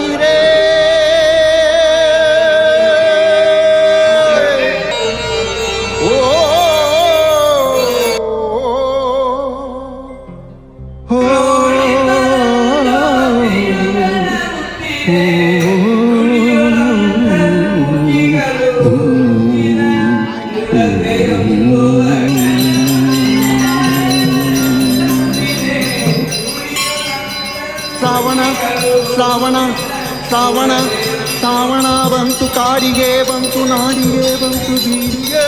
ಬೀರೇ ಶ್ರಾವಣ ಶ್ರಾವಣ ಶ್ರಾವಣ ಬಂತು ಕಾಡಿಗೆ ಬಂತು ನಾಡಿಗೆ ಬಂತು ಬೀಡಿಗೆ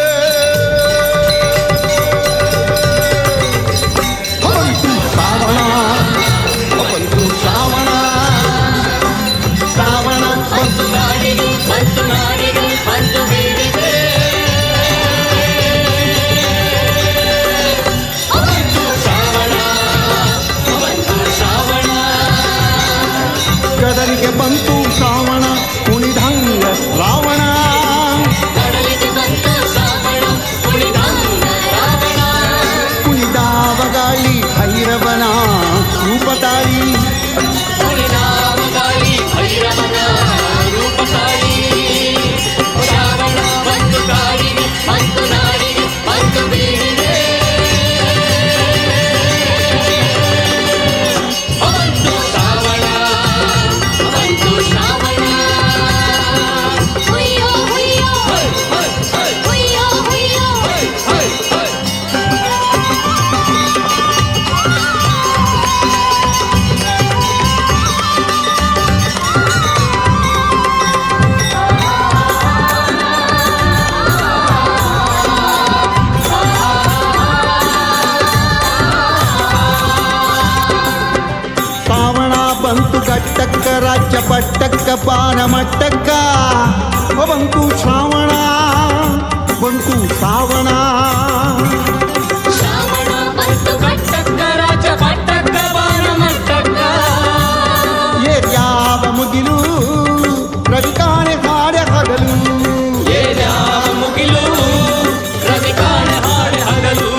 ಬಂತು ಶ್ರಾವಣ ಬಂತು ಶ್ರಾವಣ ಶ್ರಾವಣ ಬಂತು ಕಾಡಿಗೆ ಬಂತು ನಾಡಿಗೆ ಬಂತು ಬೀಡಿಗೆ ಬಂತು ಶ್ರಾವಣ ಬಂತು ಶ್ರಾವಣ ಕಡಲಿಗೆ ಬಂತು ಶ್ರಾವಣ ಕುಣಿದಂಗ ರಾವಣ ಕಡಲಿಗೆ ಬಂತು ಶ್ರಾವಣ ಕುಣಿದಂಗ ರಾವಣ ಕುಣಿದಾವ ಗಾಳಿ ಭೈರವನ ರೂಪತಾಳಿ ಕುಣಿದಾವ ಗಾಳಿ ಭೈರವನ ರೂಪತಾಳಿ ಶ್ರಾವಣ ಬಂತು ಕಾಡಿಗೆ ಬಂತು ನಾಡಿಗೆ ಬಂತು ಬೀಡಿಗೆ ಬಂತು ಶ್ರಾವಣ ಬಂತು ಶ್ರಾವಣ ಹುಯ್ಯೋ ಹುಯ್ಯೋ ಹುಯ್ಯೋ ಹುಯ್ಯೋ ಶ್ರಾವಣ ಬಂತು ಗಟ್ಟಕ್ಕ ರಾಜ್ಯ ಪಟ್ಟಕ್ಕ ಪಾನ ಮಟ್ಟಕ್ಕ ಬಂತು ಶ್ರಾವಣ ಬಂತು ಶ್ರಾವಣ ಶ್ರಾವಣ ಬಂತು ಕಟ್ಟಕ್ಕ ರಾಜ ಪಟ್ಟಕ್ಕ ಬಾಣ ಮಟ್ಟಕ್ಕ ಯಾವ ಮುಗಿಲು ರವಿ ಕಾಣೆ ಹಾಡೆ ಹಗಲು ಏರ್ಯಾವ ಮುಗಿಲು ರವಿ ಕಾಣ ಹಾಡೆ ಹಗಲು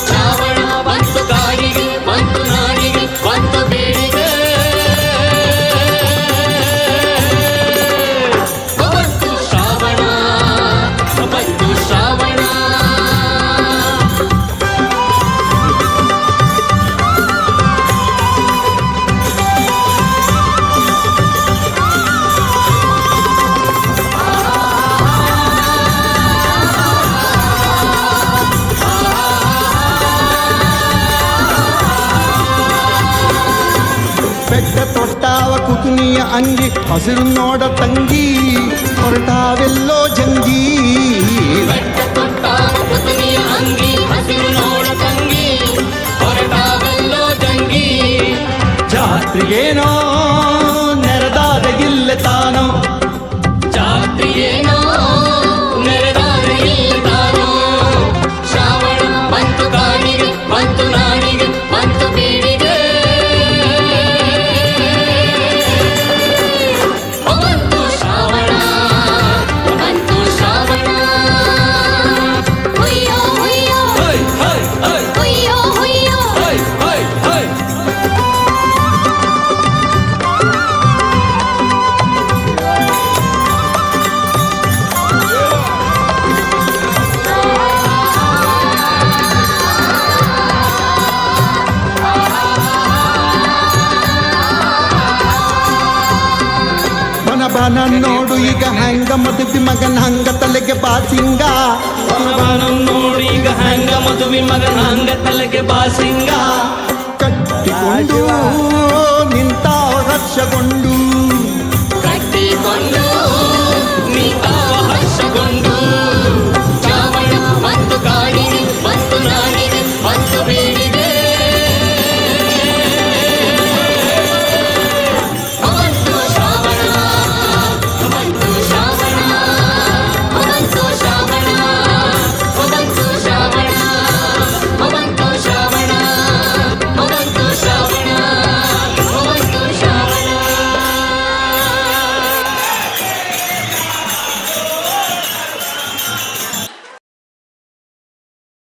ಶ್ರಾವಣ ಬಂತು ಕಾಡಿಗೆ ಬಂತು ನಾಡಿಗೆ ಬಂತು ಬೀಡಿಗೆ ಬಂತು ಶ್ರಾವಣ ಬಂತು ಶ್ರಾವಣ ಬೆಟ್ಟ ತೊಟ್ಟಾವ ಕುತುನಿಯ ಅಂಗಿ ಹಸಿರು ನೋಡ ತಂಗಿ ಹೊರಟಾವೆಲ್ಲೋ ಜಂಗಿ ಬೆಟ್ಟ ತೊಟ್ಟಾವ ಪುತ್ನಿಯ ಅಂಗಿ ಹಸಿರು ನೋಡ ತಂಗಿ ಹೊರಟಾವೆಲ್ಲೋ ಜಂಗಿ ಜಾತ್ರೆಗೇನೋ ನೆರೆದಾದ ಗಿಲ್ಲೆ ತಾನೋ ಜಾತ್ರೆಯೇನೋ ನೆರೆದಾರೆ ಇಲ್ಲದಾನೋ ಶ್ರಾವಣ ಬಂತು ಕಾಡಿಗೆ ಬಂತು ನಾಡಿಗೆ ಬಂತು ಬೀಡಿಗೆ ಬಂತು ಶ್ರಾವಣ ಬಂತು ಶ್ರಾವಣ ಹುಯ್ಯೋ ಹುಯ್ಯೋ ಹುಯ್ಯೋ ಹುಯ್ಯೋ ಬನ ಬನ ನೋಡು ಈಗ ಹ್ಯಾಂಗ ಮದುವೆ ಮಗನ ಹಂಗ ತಲೆಗೆ ಬಾಸಿಂಗ ನೋಡು ಈಗ ಹಂಗ ಮದುವೆ ಮಗನ ಹಂಗ ತಲೆಗೆ ಬಾಸಿಂಗ ಕಟ್ಟಿಕೊಂಡು ನಿಂತ ಹರ್ಷಗೊಂಡು